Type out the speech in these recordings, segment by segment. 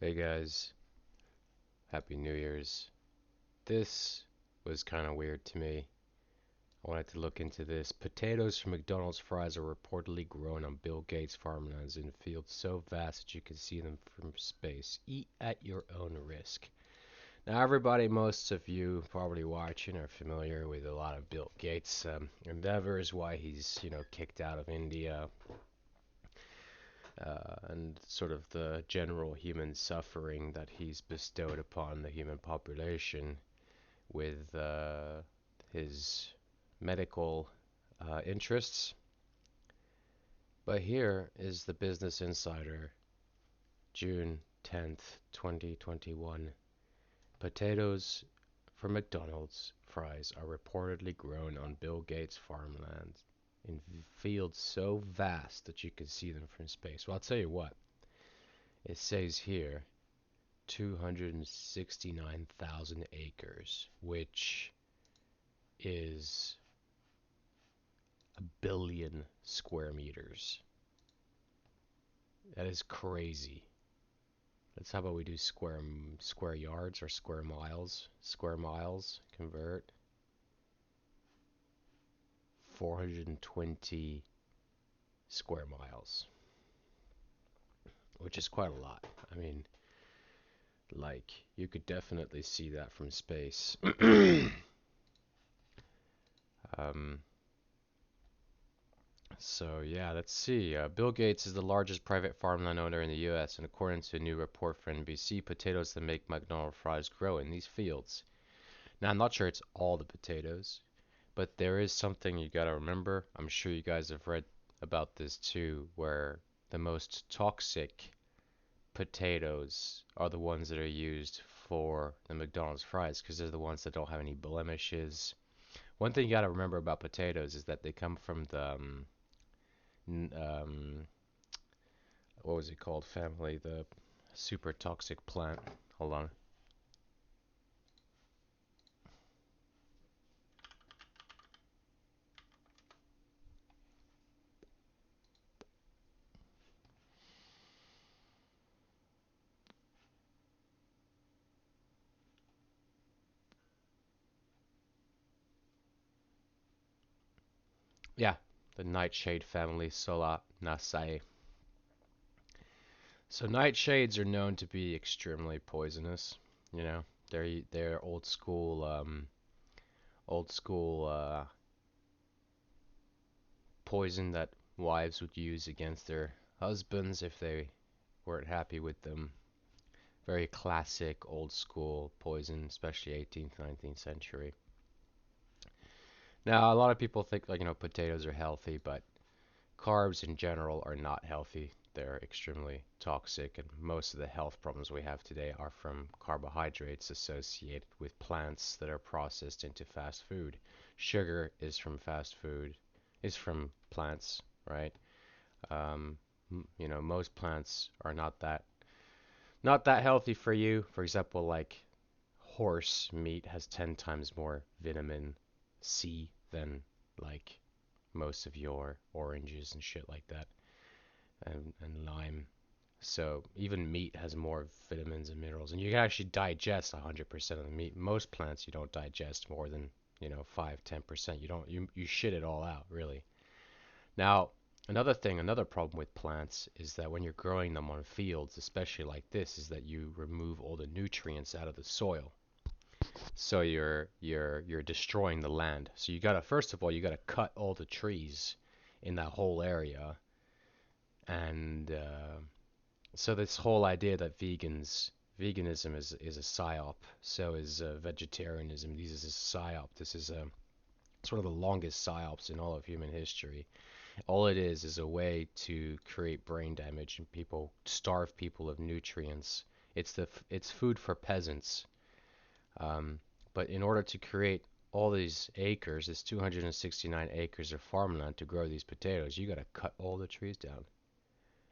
Hey guys, Happy New Year's. This was kind of weird to me. I wanted to look into this. Potatoes from McDonald's fries are reportedly grown on Bill Gates' farmlands in fields so vast that you can see them from space. Eat at your own risk. Now, everybody, most of you probably watching are familiar with a lot of Bill Gates' endeavors, why he's kicked out of India, and sort of the general human suffering that he's bestowed upon the human population with his medical interests. But here is the Business Insider, June 10th, 2021. Potatoes from McDonald's fries are reportedly grown on Bill Gates' farmland in fields so vast that you can see them from space. Well, I'll tell you what, it says here 269,000 acres, which is a billion square meters. That is crazy. Let's how about we do square yards or square miles? Square miles convert 420 square miles, which is quite a lot. I mean, like you could definitely see that from space. um, So yeah, let's see. Bill Gates is the largest private farmland owner in the U.S., and according to a new report for NBC, potatoes that make McDonald's fries grow in these fields. Now, I'm not sure it's all the potatoes, but there is something you gotta remember. I'm sure you guys have read about this too, where the most toxic potatoes are the ones that are used for the McDonald's fries because they're the ones that don't have any blemishes. One thing you gotta remember about potatoes is that they come from the um, what was it called? Family, the super toxic plant. Hold on. Yeah, the nightshade family, Solanaceae. So nightshades are known to be extremely poisonous. You know, they're old school poison that wives would use against their husbands if they weren't happy with them. Very classic old school poison, especially 18th, 19th century. Now, a lot of people think like potatoes are healthy, but carbs in general are not healthy. They're extremely toxic, and most of the health problems we have today are from carbohydrates associated with plants that are processed into fast food. Sugar is from fast food, is from plants, right? Um, most plants are not that healthy for you. For example, like horse meat has 10 times more vitamin C than like most of your oranges and shit like that, and lime. So even meat has more vitamins and minerals, and you can actually digest 100% of the meat. Most plants you don't digest more than 5-10%. You don't you shit it all out really. Now another problem with plants is that when you're growing them on fields, especially like this, is that you remove all the nutrients out of the soil. So you're destroying the land. So you gotta first of all you gotta cut all the trees in that whole area, and so this whole idea that veganism is a psyop, so is vegetarianism. This is a psyop. This is sort of the longest psyops in all of human history. All it is a way to create brain damage and people starve people of nutrients. It's food for peasants. Um, but in order to create all these acres, this 269 acres of farmland to grow these potatoes, you gotta cut all the trees down.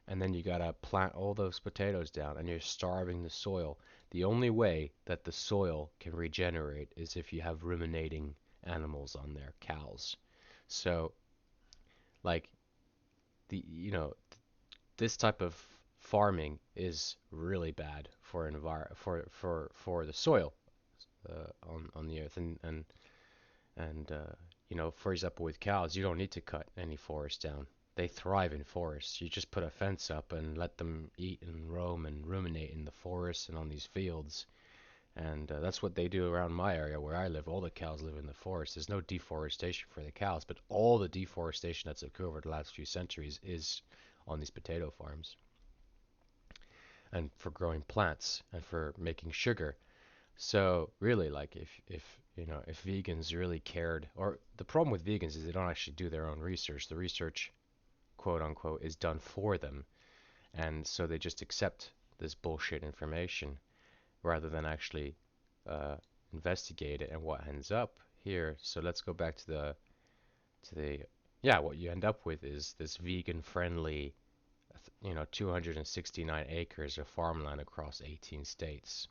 And then you gotta plant all those potatoes down, and you're starving the soil. The only way that the soil can regenerate is if you have ruminating animals on there, cows. So, like, the, you know, this type of farming is really bad for for the soil on the earth, and you know, for example, with cows, you don't need to cut any forest down. They thrive in forests. You just put a fence up and let them eat and roam and ruminate in the forests and on these fields. And that's what they do around my area where I live. All the cows live in the forest. There's no deforestation for the cows, but all the deforestation that's occurred over the last few centuries is on these potato farms and for growing plants and for making sugar. So really, like if you know if vegans really cared, or the problem with vegans is they don't actually do their own research. The research, quote unquote, is done for them, and so they just accept this bullshit information rather than actually uh, investigate it and what ends up here. So let's go back to the yeah, what you end up with is this vegan friendly, you know, 269 acres of farmland across 18 states.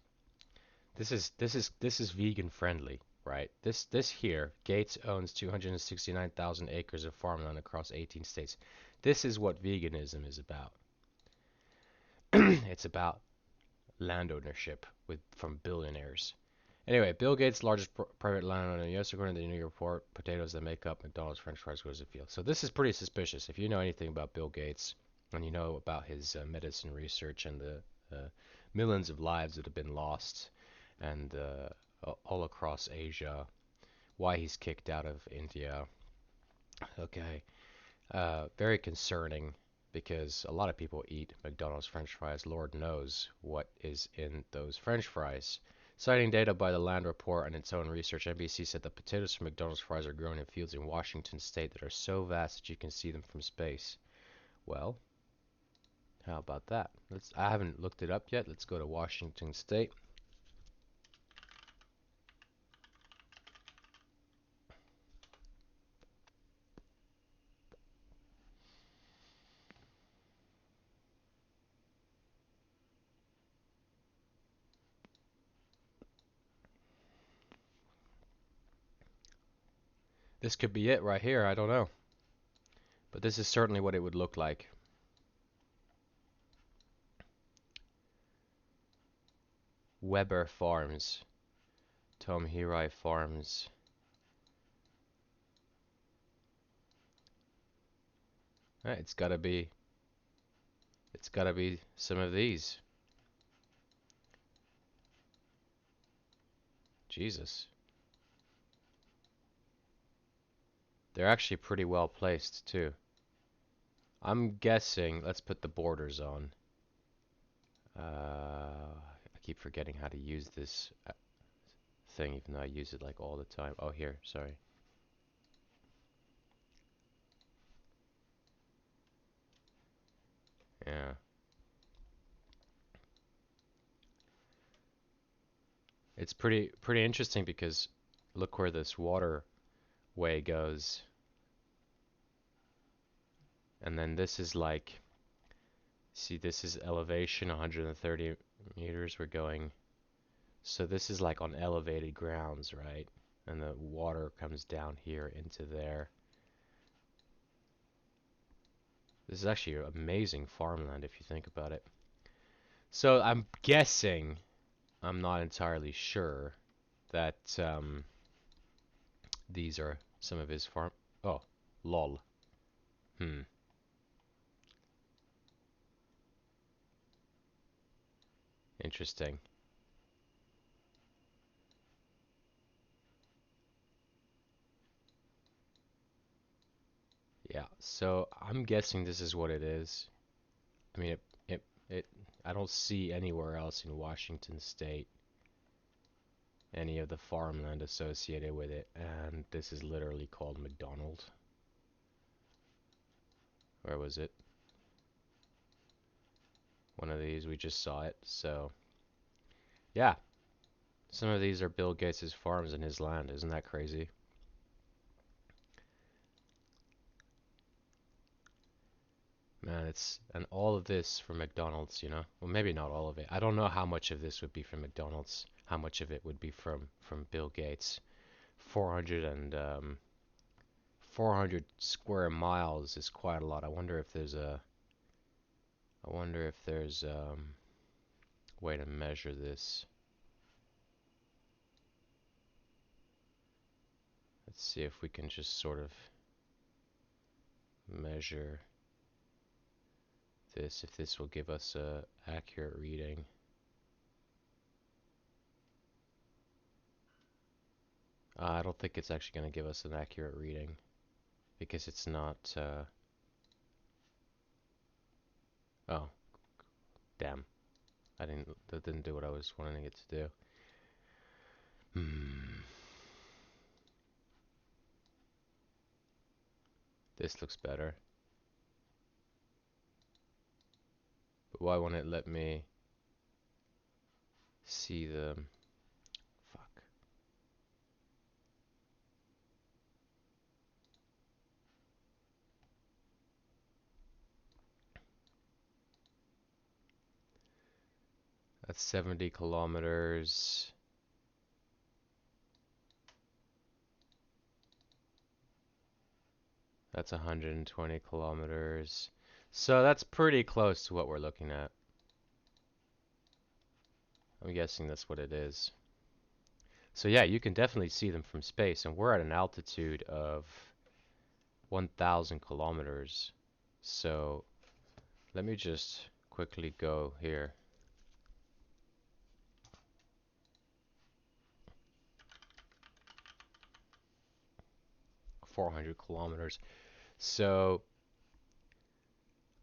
This is vegan friendly, right? This here, Gates owns 269,000 acres of farmland across 18 states. This is what veganism is about. It's about land ownership with from billionaires. Anyway, Bill Gates, largest private landowner in the U.S., according to the New York report, potatoes that make up McDonald's French fries goes to the field. So this is pretty suspicious. If you know anything about Bill Gates and you know about his medicine research and the millions of lives that have been lost and all across Asia, why he's kicked out of India. Okay, very concerning because a lot of people eat McDonald's French fries. Lord knows what is in those French fries. Citing data by the Land Report and its own research, NBC said that potatoes from McDonald's fries are grown in fields in Washington state that are so vast that you can see them from space. Well, how about that? I haven't looked it up yet. Let's go to Washington state. This could be it right here. I don't know. But this is certainly what it would look like. Weber Farms. Tom Hirai Farms. It's gotta be. It's gotta be some of these. Jesus. They're actually pretty well placed too. I'm guessing. Let's put the borders on. I keep forgetting how to use this thing, even though I use it like all the time. Oh, here. Sorry. Yeah. It's pretty interesting because look where this waterway goes. And then this is like, see, this is elevation 130 meters. We're going, so this is like on elevated grounds, right? And the water comes down here into there. This is actually amazing farmland if you think about it. So I'm guessing, I'm not entirely sure, that these are some of his farm. Oh, lol. Hmm. Interesting. Yeah. So I'm guessing this is what it is. I mean, it. I don't see anywhere else in Washington State any of the farmland associated with it, and this is literally called McDonald. Where was it? One of these. We just saw it. So yeah, some of these are Bill Gates' farms in his land. Isn't that crazy? Man, it's and all of this from McDonald's, you know? Well, maybe not all of it. I don't know how much of this would be from McDonald's, how much of it would be from Bill Gates. 400 and 400 square miles is quite a lot. I wonder if there's a I wonder if there's way to measure this. Let's see if we can just sort of measure this, if this will give us a accurate reading. I don't think it's actually going to give us an accurate reading because it's not. Oh, damn! That didn't do what I was wanting it to do. Hmm. This looks better. But why won't it let me see the? Fuck. That's 70 kilometers. That's 120 kilometers. So that's pretty close to what we're looking at. I'm guessing that's what it is. So yeah, you can definitely see them from space, and we're at an altitude of 1,000 kilometers. So let me just quickly go here. 400 kilometers. So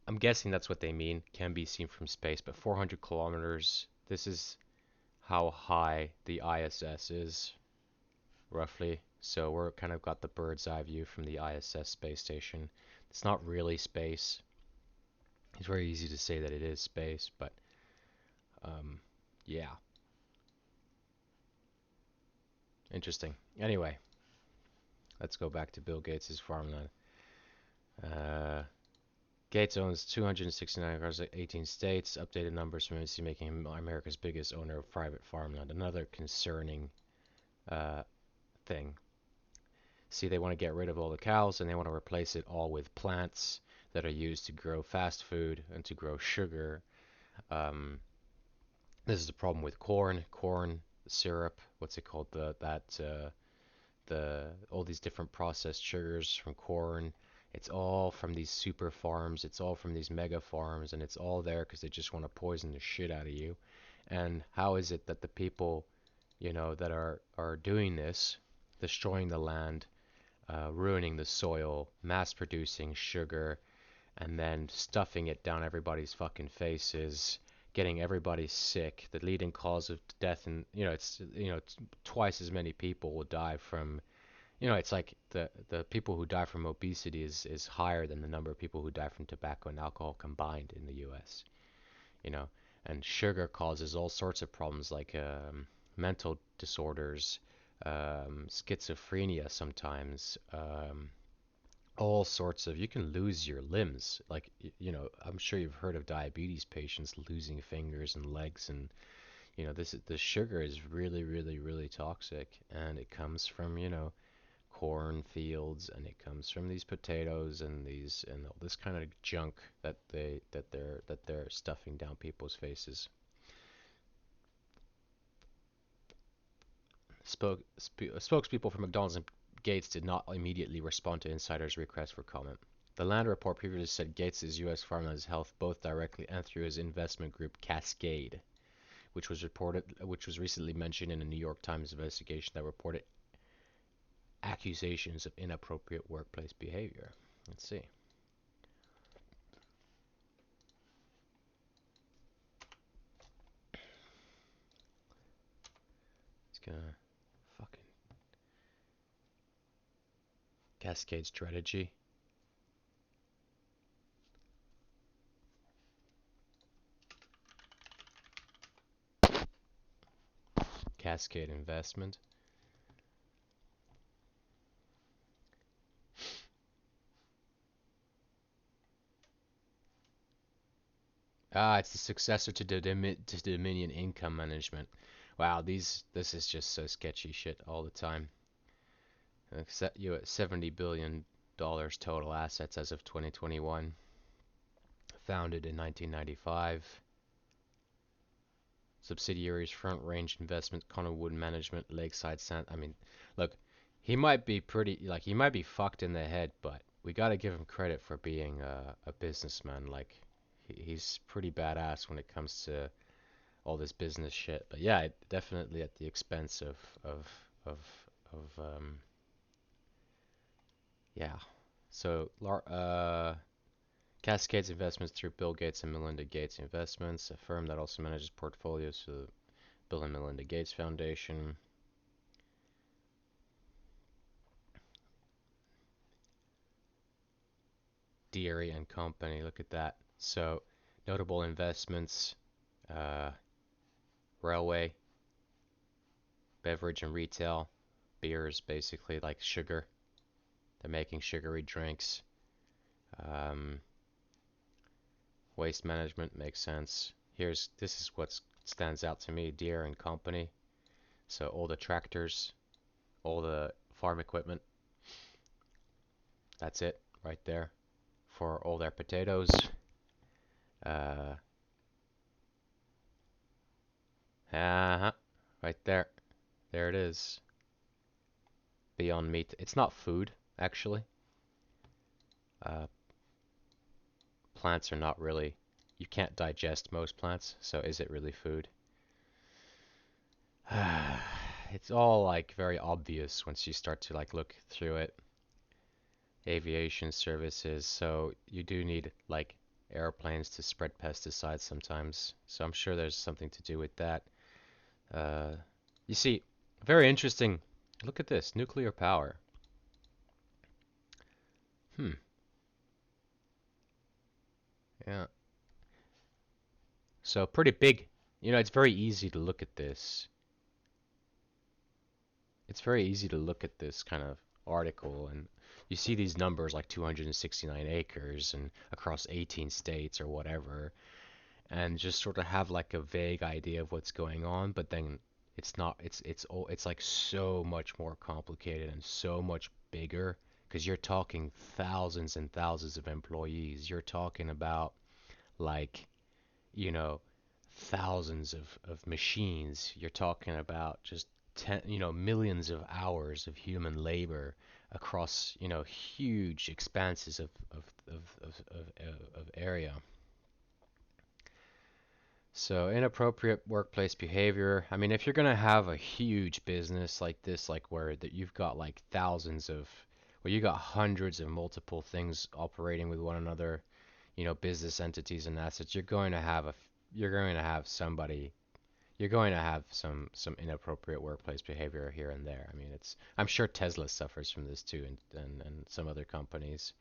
I'm guessing that's what they mean, can be seen from space, but 400 kilometers, this is how high the ISS is, roughly. So we're kind of got the bird's eye view from the ISS space station. It's not really space. It's very easy to say that it is space, but yeah, interesting. Anyway, let's go back to Bill Gates' farmland. Uh, Gates owns 269 across 18 states. Updated numbers from NBC making him America's biggest owner of private farmland. Another concerning uh, thing. See, they want to get rid of all the cows and they want to replace it all with plants that are used to grow fast food and to grow sugar. Um, this is the problem with corn syrup. What's it called? The all these different processed sugars from corn. It's all from these super farms. It's all from these mega farms, and it's all there because they just want to poison the shit out of you. And how is it that the people, that are doing this, destroying the land, ruining the soil, mass producing sugar, and then stuffing it down everybody's fucking faces, getting everybody sick. The leading cause of death, and it's twice as many people will die from. It's like the people who die from obesity is higher than the number of people who die from tobacco and alcohol combined in the U.S. You know, and sugar causes all sorts of problems like mental disorders, schizophrenia sometimes, all sorts of, you can lose your limbs. Like, I'm sure you've heard of diabetes patients losing fingers and legs, and the sugar is really, really, really toxic, and it comes from, corn fields, and it comes from these potatoes and all this kind of junk that they're stuffing down people's faces. Spokespeople for McDonald's and Gates did not immediately respond to insiders' request for comment. The Land report previously said Gates' U.S. farmland's health both directly and through his investment group Cascade, which was recently mentioned in a New York Times investigation that reported accusations of inappropriate workplace behavior. Let's see. It's gonna fucking Cascade strategy. Cascade investment. It's the successor to Dominion Income Management. Wow, this is just so sketchy shit all the time. Except you at $70 billion total assets as of 2021. founded in 1995. Subsidiaries: Front Range Investment, Connor Wood Management, Lakeside Sand. I mean, look, he might be he might be fucked in the head, but we gotta give him credit for being a businessman. Like, he's pretty badass when it comes to all this business shit. But yeah, definitely at the expense of of of yeah. So Cascades Investments through Bill Gates and Melinda Gates Investments, a firm that also manages portfolios for the Bill and Melinda Gates Foundation. Deary and Company, look at that. So, notable investments: uh, railway, beverage and retail, beers, basically like sugar. They're making sugary drinks. Um, Waste management makes sense. This is what stands out to me: Deere and Company. So all the tractors, all the farm equipment. That's it right there for all their potatoes. Uh, uh-huh, right there. There it is. Beyond Meat. It's not food, actually. Uh, Plants are not really. You can't digest most plants, so is it really food? It's all like very obvious once you start to like look through it. Aviation services, so you do need like airplanes to spread pesticides sometimes. So I'm sure there's something to do with that. Uh, you see, very interesting. Look at this, nuclear power. Hmm. Yeah. So pretty big. It's very easy to look at this. It's very easy to look at this kind of article, and you see these numbers like 269 acres and across 18 states or whatever, and just sort of have like a vague idea of what's going on, but then it's not it's like so much more complicated and so much bigger because you're talking thousands and thousands of employees. You're talking about like, you know, thousands of machines. You're talking about just millions of hours of human labor across, huge expanses of area. So inappropriate workplace behavior. I mean, if you're gonna have a huge business like this, like where that you've got like where you got hundreds of multiple things operating with one another, business entities and assets, you're going to have somebody, you're going to have some inappropriate workplace behavior here and there. I mean, I'm sure Tesla suffers from this too, and some other companies.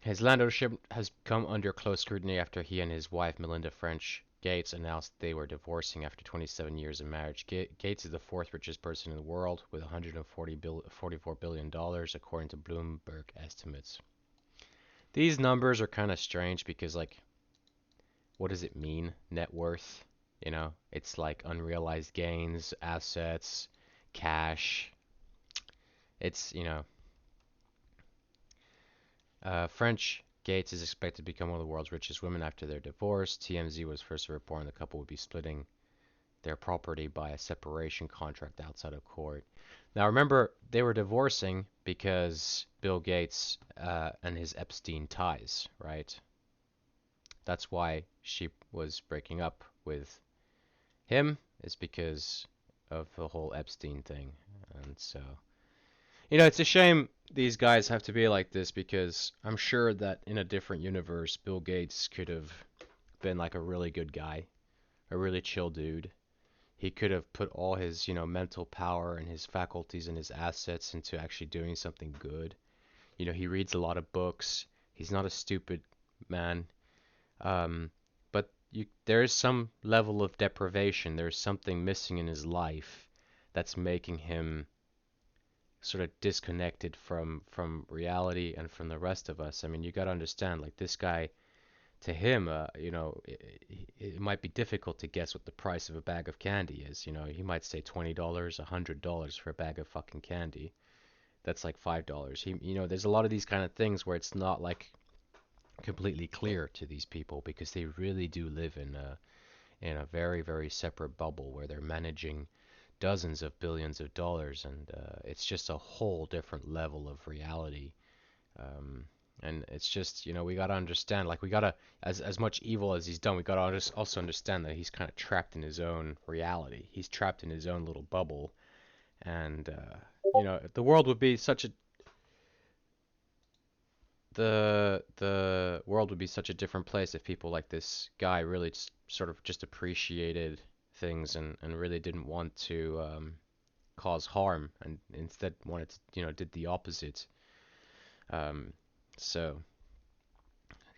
His land ownership has come under close scrutiny after he and his wife, Melinda French Gates, announced they were divorcing after 27 years of marriage. Gates is the fourth richest person in the world with $144 billion, according to Bloomberg estimates. These numbers are kind of strange because, like, what does it mean, net worth? It's like unrealized gains, assets, cash. French Gates is expected to become one of the world's richest women after their divorce. TMZ was first to report the couple would be splitting their property by a separation contract outside of court. Now remember, they were divorcing because Bill Gates and his Epstein ties, right? That's why she was breaking up with him, is because of the whole Epstein thing. And so, it's a shame these guys have to be like this because I'm sure that in a different universe, Bill Gates could have been like a really good guy, a really chill dude. He could have put all his, mental power and his faculties and his assets into actually doing something good. He reads a lot of books. He's not a stupid man. But there is some level of deprivation. There's something missing in his life that's making him sort of disconnected from reality and from the rest of us. I mean, you got to understand, like this guy, to him, it might be difficult to guess what the price of a bag of candy is. He might say $20, $100 for a bag of fucking candy. That's like $5. There's a lot of these kind of things where it's not like completely clear to these people because they really do live in a very, very separate bubble where they're managing dozens of billions of dollars, and it's just a whole different level of reality. Um, and it's just, we gotta understand, like we gotta, as much evil as he's done, we gotta just also understand that he's kind of trapped in his own reality. He's trapped in his own little bubble, and the world would be such a the world would be such a different place if people like this guy really just, sort of just appreciated things and really didn't want to cause harm and instead wanted to, did the opposite. Um, so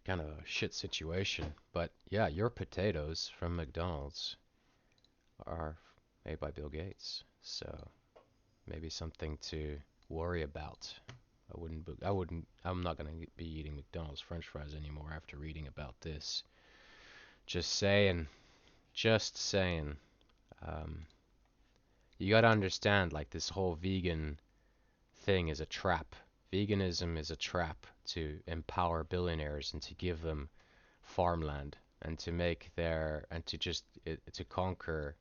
kind of a shit situation. But yeah, your potatoes from McDonald's are made by Bill Gates. So maybe something to worry about. I'm not gonna be eating McDonald's French fries anymore after reading about this. Just saying, just saying. Um, you gotta understand, like this whole vegan thing is a trap. Veganism is a trap to empower billionaires and to give them farmland and to make their and to just to conquer.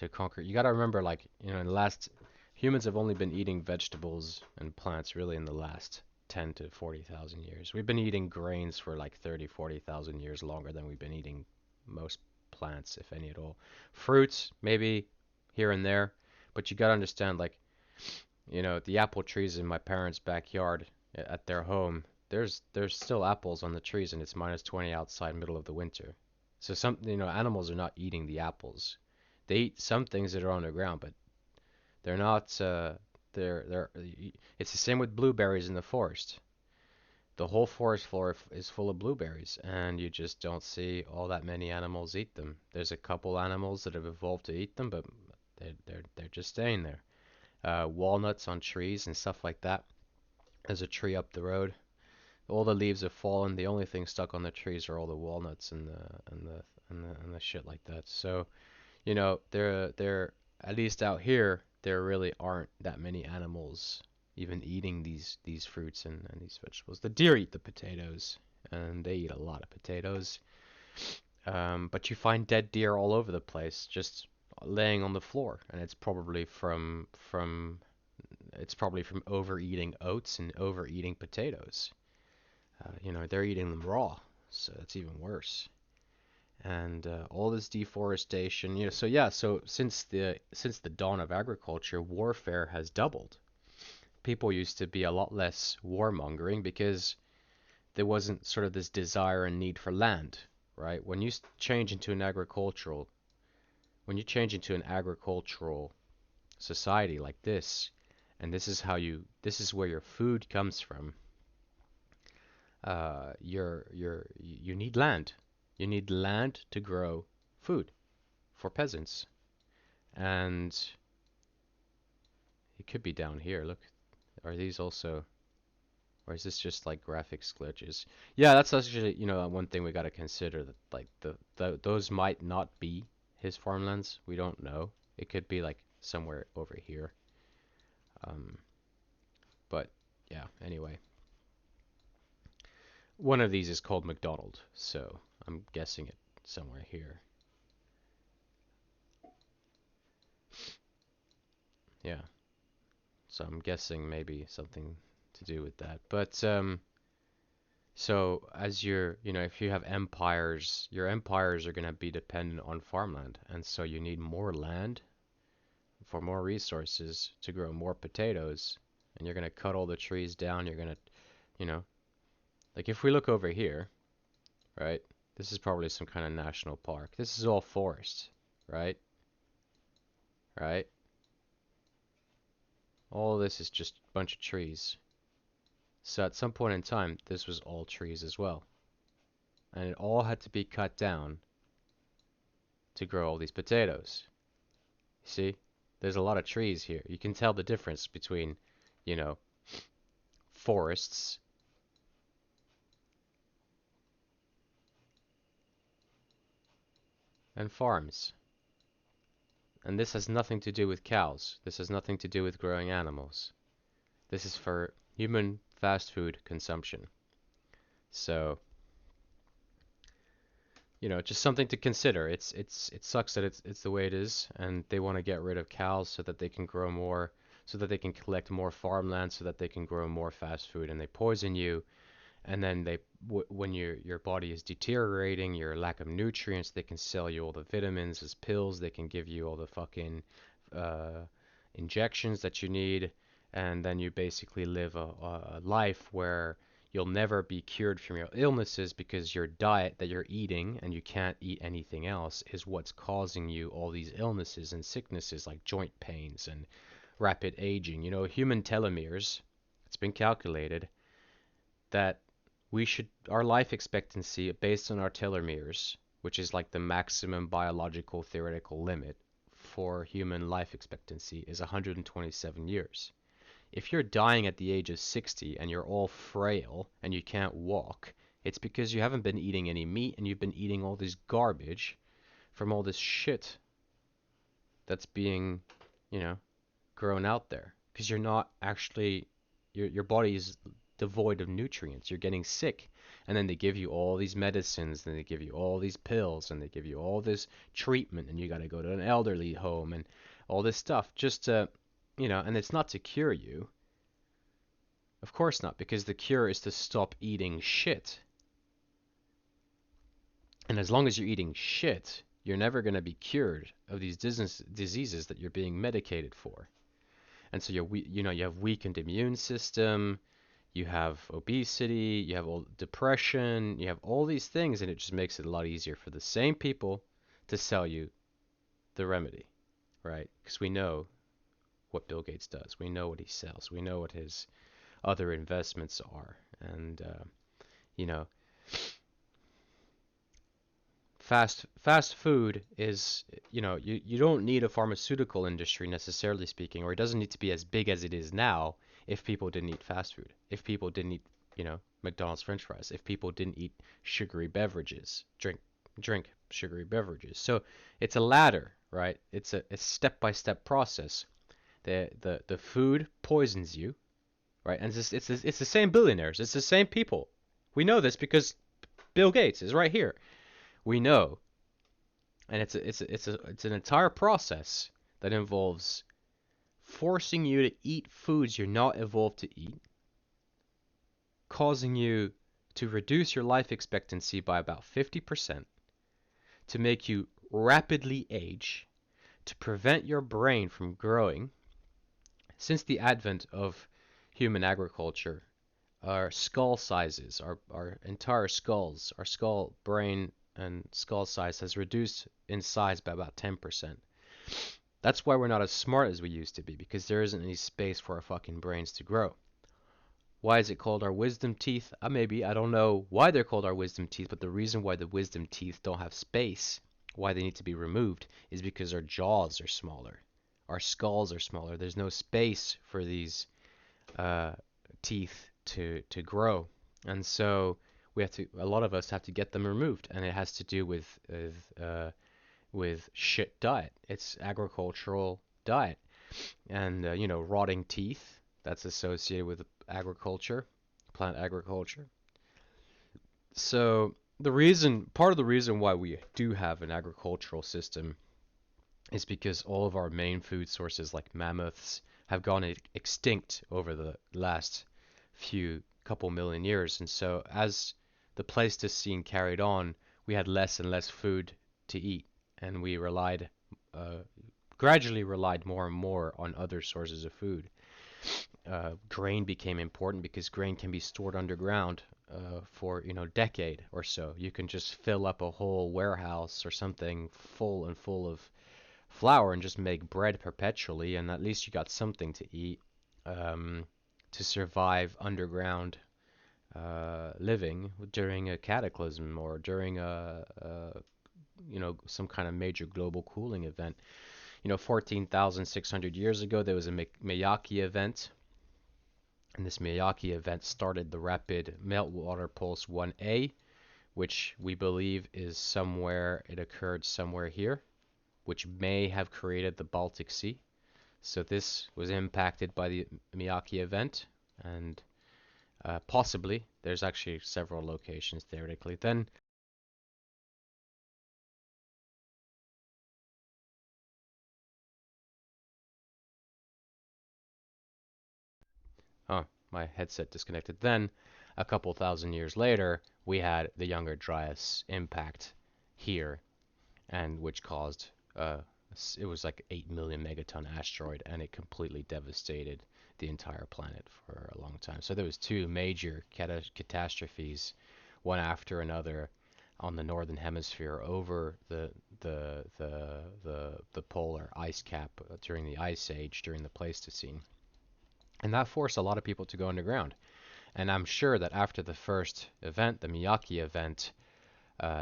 You got to remember, like, in the last humans have only been eating vegetables and plants really in the last 10 to 40,000 years. We've been eating grains for like 30, 40,000 years longer than we've been eating most plants, if any at all. Fruits, maybe here and there, but you got to understand, like, the apple trees in my parents' backyard at their home. There's still apples on the trees, and it's minus 20 outside, middle of the winter. So animals are not eating the apples. They eat some things that are on the ground, but they're not. They're. It's the same with blueberries in the forest. The whole forest floor is full of blueberries, and you just don't see all that many animals eat them. There's a couple animals that have evolved to eat them, but they're just staying there. Walnuts on trees and stuff like that. There's a tree up the road. All the leaves have fallen. The only thing stuck on the trees are all the walnuts and the shit like that. So, they're at least out here, there really aren't that many animals even eating these fruits and these vegetables. The deer eat the potatoes, and they eat a lot of potatoes. But you find dead deer all over the place, just laying on the floor, and it's probably from overeating oats and overeating potatoes. They're eating them raw, so it's even worse. And all this deforestation, so yeah, so since the dawn of agriculture, warfare has doubled. People used to be a lot less warmongering because there wasn't sort of this desire and need for land, right? When you change into an agricultural society like this, and this is where your food comes from. You need land. You need land to grow food for peasants. And it could be down here. Look, are these also, or is this just like graphics glitches? Yeah, that's actually, one thing we got to consider, that like those might not be his farmlands. We don't know. It could be like somewhere over here. Um, but yeah, anyway. One of these is called McDonald, so I'm guessing it somewhere here. Yeah, so I'm guessing maybe something to do with that. But so as if you have empires, your empires are going to be dependent on farmland, and so you need more land for more resources to grow more potatoes, and you're going to cut all the trees down. You're going to, you know, like if we look over here, right? This is probably some kind of national park. This is all forest, right? Right? All this is just a bunch of trees. So at some point in time, this was all trees as well. And it all had to be cut down to grow all these potatoes. See? There's a lot of trees here. You can tell the difference between, you know, forests and farms. And this has nothing to do with cows. This has nothing to do with growing animals. This is for human fast food consumption. So, just something to consider. It sucks that it's the way it is, and they want to get rid of cows so that they can grow more, so that they can collect more farmland, so that they can grow more fast food, and they poison you. And then when your body is deteriorating, your lack of nutrients, they can sell you all the vitamins as pills. They can give you all the fucking uh, injections that you need, and then you basically live a life where you'll never be cured from your illnesses because your diet that you're eating, and you can't eat anything else, is what's causing you all these illnesses and sicknesses like joint pains and rapid aging. Human telomeres, it's been calculated that our life expectancy based on our telomeres, which is like the maximum biological theoretical limit for human life expectancy, is 127 years. If you're dying at the age of 60 and you're all frail and you can't walk, it's because you haven't been eating any meat and you've been eating all this garbage from all this shit that's being, you know, grown out there. Because you're not actually, your body is devoid of nutrients. You're getting sick. And then they give you all these medicines, and they give you all these pills, and they give you all this treatment, and you got to go to an elderly home and all this stuff just to, and it's not to cure you. Of course not, because the cure is to stop eating shit. And as long as you're eating shit, you're never going to be cured of these diseases that you're being medicated for. And so you have weakened immune system, you have obesity, you have all depression, you have all these things, and it just makes it a lot easier for the same people to sell you the remedy, right? Because we know what Bill Gates does, we know what he sells, we know what his other investments are, and you know, fast food is, you don't need a pharmaceutical industry necessarily speaking, or it doesn't need to be as big as it is now if people didn't eat fast food, if people didn't eat, McDonald's French fries, if people didn't eat sugary beverages, drink sugary beverages. So it's a ladder, right? It's a step-by-step process. The food poisons you, right? And it's the same billionaires, it's the same people. We know this because Bill Gates is right here. We know, and it's an entire process that involves forcing you to eat foods you're not evolved to eat, causing you to reduce your life expectancy by about 50%, to make you rapidly age, to prevent your brain from growing. Since the advent of human agriculture, our skull sizes, our entire skulls, our skull, brain, and skull size has reduced in size by about 10%. That's why we're not as smart as we used to be, because there isn't any space for our fucking brains to grow. Why is it called our wisdom teeth? Maybe, I don't know why they're called our wisdom teeth, but the reason why the wisdom teeth don't have space, why they need to be removed, is because our jaws are smaller. Our skulls are smaller. There's no space for these teeth to grow. And so a lot of us have to get them removed, and it has to do with shit diet. It's agricultural diet, and rotting teeth. That's associated with agriculture, plant agriculture. So part of the reason why we do have an agricultural system is because all of our main food sources, like mammoths, have gone extinct over the last few couple million years. And so as the Pleistocene carried on, we had less and less food to eat, and we gradually relied more and more on other sources of food. Grain became important because grain can be stored underground for a decade or so. You can just fill up a whole warehouse or something full of flour and just make bread perpetually, and at least you got something to eat to survive underground living during a cataclysm or during some kind of major global cooling event. 14,600 years ago, there was a Miyake event, and this Miyake event started the rapid meltwater pulse 1A, which we believe it occurred somewhere here, which may have created the Baltic Sea. So this was impacted by the Miyake event, and possibly there's actually several locations theoretically. Then Huh, my headset disconnected. Then, a couple thousand years later, we had the Younger Dryas impact here, and which caused it was like 8 million megaton asteroid, and it completely devastated the entire planet for a long time. So there was two major catastrophes, one after another, on the northern hemisphere over the polar ice cap during the Ice Age, during the Pleistocene. And that forced a lot of people to go underground. And I'm sure that after the first event, the Miyake event,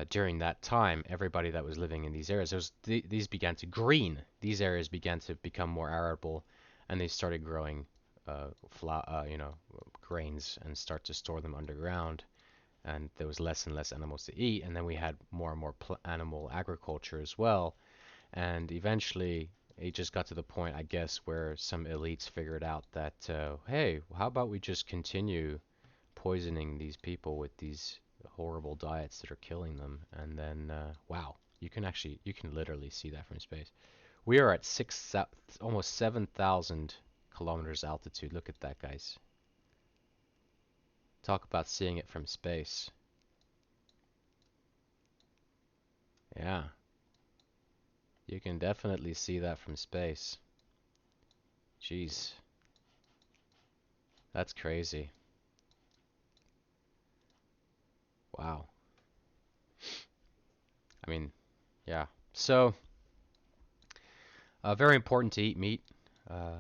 during that time, everybody that was living in these areas, these began to green. These areas began to become more arable, and they started growing, grains, and start to store them underground. And there was less and less animals to eat, and then we had more and more animal agriculture as well. And eventually, it just got to the point, I guess, where some elites figured out that, hey, how about we just continue poisoning these people with these horrible diets that are killing them? And then, wow, you can literally see that from space. We are at almost 7,000 kilometers altitude. Look at that, guys. Talk about seeing it from space. Yeah, you can definitely see that from space. Jeez, that's crazy. Wow. I mean, yeah. So, very important to eat meat. Uh,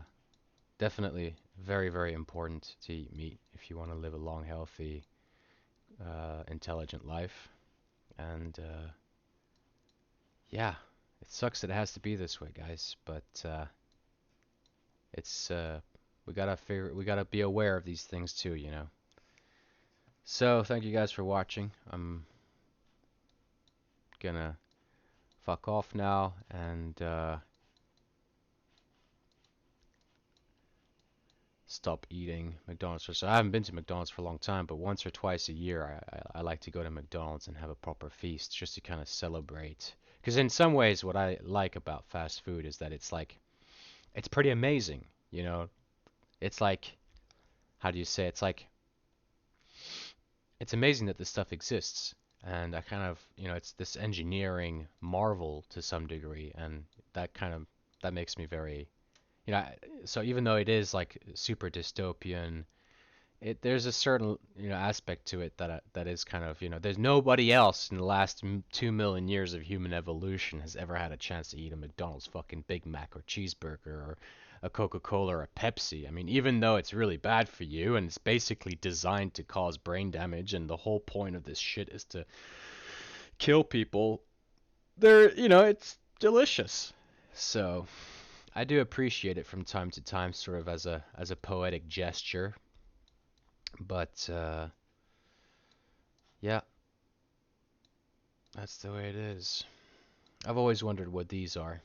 Definitely very, very important to eat meat if you want to live a long, healthy, intelligent life. And yeah, it sucks that it has to be this way, guys. But it's we gotta be aware of these things too, you know. So thank you guys for watching. I'm gonna fuck off now and stop eating McDonald's. So I haven't been to McDonald's for a long time, but once or twice a year, I like to go to McDonald's and have a proper feast just to kind of celebrate. Because in some ways, what I like about fast food is that it's pretty amazing. You know, it's like, how do you say? It's amazing that this stuff exists, and I kind of, it's this engineering marvel to some degree, and that kind of that makes me very, you know. So even though it is like super dystopian, there's a certain aspect to it that is kind of, there's nobody else in the last 2 million years of human evolution has ever had a chance to eat a McDonald's fucking Big Mac or cheeseburger or a Coca-Cola or a Pepsi. I mean, even though it's really bad for you and it's basically designed to cause brain damage, and the whole point of this shit is to kill people, it's delicious. So I do appreciate it from time to time, sort of as a poetic gesture. But yeah, that's the way it is. I've always wondered what these are.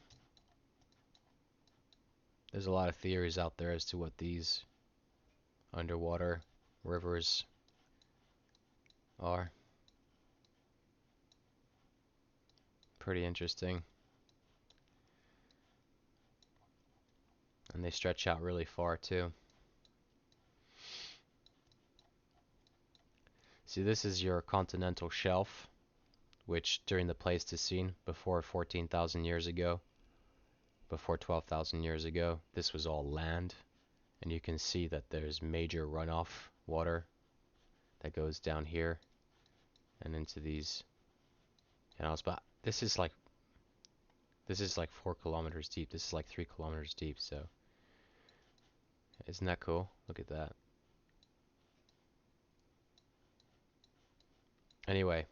There's a lot of theories out there as to what these underwater rivers are. Pretty interesting. And they stretch out really far too. See, this is your continental shelf, which during the Pleistocene, before 14,000 years ago, before 12,000 years ago, this was all land. And you can see that there's major runoff water that goes down here and into these canals. But this is like 4 kilometers deep. This is like 3 kilometers deep. So isn't that cool? Look at that. Anyway,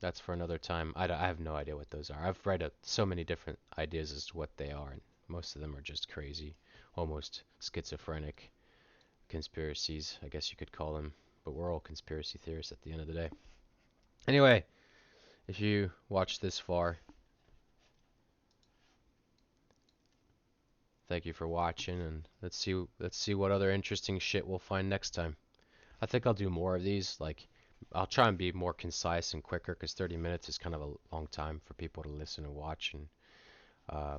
that's for another time. I have no idea what those are. I've read so many different ideas as to what they are, and most of them are just crazy, almost schizophrenic conspiracies, I guess you could call them. But we're all conspiracy theorists at the end of the day. Anyway, if you watched this far, thank you for watching, and let's see what other interesting shit we'll find next time. I think I'll do more of these. Like, I'll try and be more concise and quicker, because 30 minutes is kind of a long time for people to listen and watch. And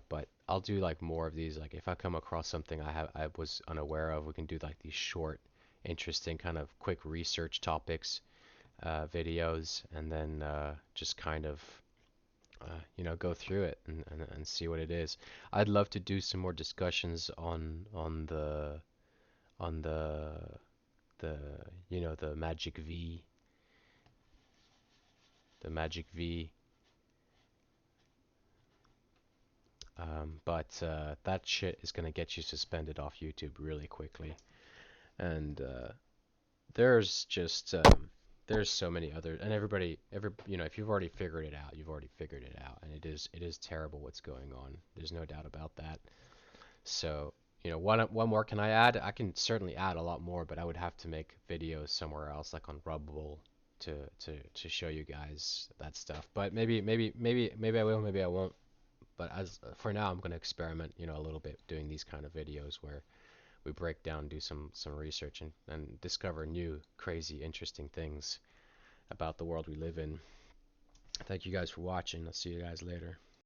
but I'll do like more of these. Like, if I come across something I was unaware of, we can do like these short interesting kind of quick research topics, videos, and then just kind of go through it and see what it is. I'd love to do some more discussions on the the Magic V. But that shit is gonna get you suspended off YouTube really quickly. And there's just there's so many other, and if you've already figured it out, you've already figured it out, and it is terrible what's going on. There's no doubt about that. So, one more can I add? I can certainly add a lot more, but I would have to make videos somewhere else, like on Rubbable, to show you guys that stuff. But maybe I will, maybe I won't. But as for now, I'm gonna experiment, a little bit doing these kind of videos where we break down, do some research, and discover new, crazy, interesting things about the world we live in. Thank you guys for watching. I'll see you guys later.